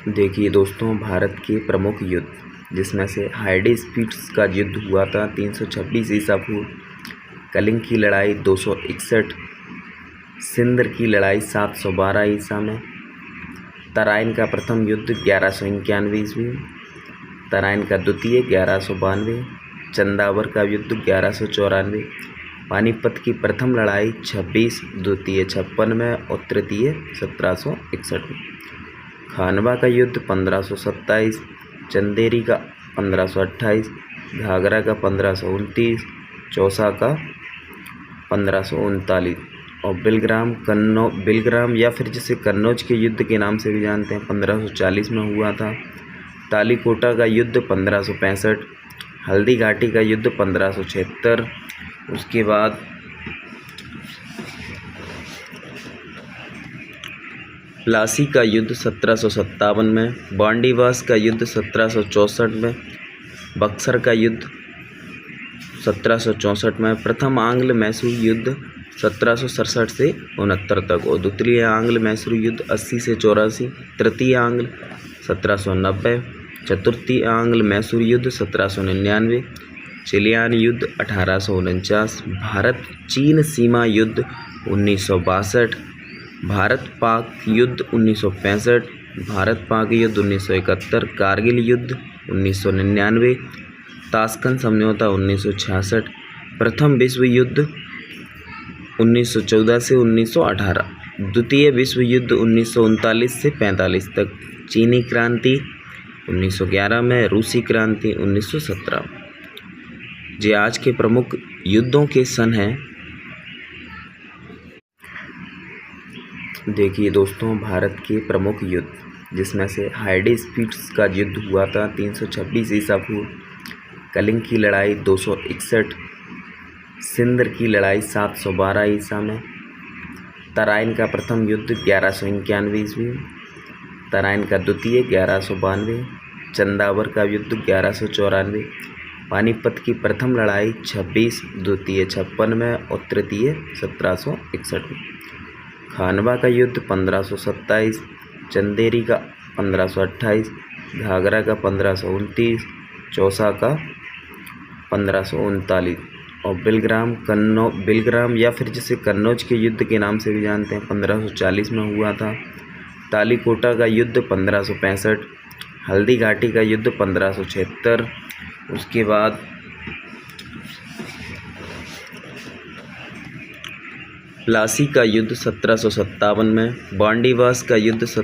देखिए दोस्तों, भारत के प्रमुख युद्ध जिसमें से हाइडेस्पिट्स का युद्ध हुआ था 326 ईसा पूर्व, कलिंग की लड़ाई 261, सिंदर की लड़ाई 712 ईसा में, तराइन का प्रथम युद्ध 1191 ईस्वी, तराइन का द्वितीय 1192, चंदावर का युद्ध 1194, पानीपत की प्रथम लड़ाई 26, द्वितीय 56 में और तृतीय 1761 में, खानवा का युद्ध 1527, चंदेरी का 1528, घाघरा का 1529, चौसा का 1539 और बिलग्राम या फिर जिसे कन्नौज के युद्ध के नाम से भी जानते हैं 1540 में हुआ था। तालीकोटा का युद्ध 1565, हल्दी घाटी का युद्ध 1576, उसके बाद प्लासी का युद्ध 1757 में, बांडीवास का युद्ध 1764 में, बक्सर का युद्ध 1764 में, प्रथम आंग्ल मैसूर युद्ध 1767 से 69 तक और द्वितीय आंग्ल मैसूर युद्ध 80 से 84, तृतीय आंग्ल 1790, चतुर्थी आंग्ल मैसूर युद्ध 1799, चिलियान युद्ध 1849, भारत चीन सीमा युद्ध 1962, भारत पाक युद्ध 1965, भारत पाक युद्ध 1971, कारगिल युद्ध 1999, ताशकंद समझौता 1966, प्रथम विश्व युद्ध 1914 से 1918, द्वितीय विश्व युद्ध 1939 से 45 तक, चीनी क्रांति 1911 में, रूसी क्रांति 1917। ये आज के प्रमुख युद्धों के सन हैं। देखिए दोस्तों, भारत के प्रमुख युद्ध जिसमें से हाइडेस्पिट्स का युद्ध हुआ था 326 ईसा पूर्व, कलिंग की लड़ाई 261, सिंदर की लड़ाई 712 ईसा में, तराइन का प्रथम युद्ध 1191 ईस्वी, तराइन का द्वितीय 1192, चंदावर का युद्ध 1194, पानीपत की प्रथम लड़ाई 26, द्वितीय 56 में और तृतीय 1761 में, खानवा का युद्ध 1527, चंदेरी का 1528, घाघरा का 1529, चौसा का 1539 और बिलग्राम या फिर जिसे कन्नौज के युद्ध के नाम से भी जानते हैं 1540 में हुआ था। तालीकोटा का युद्ध 1565, हल्दी घाटी का युद्ध 1576, उसके बाद प्लासी का युद्ध 1757 में, बांडीवास का युद्ध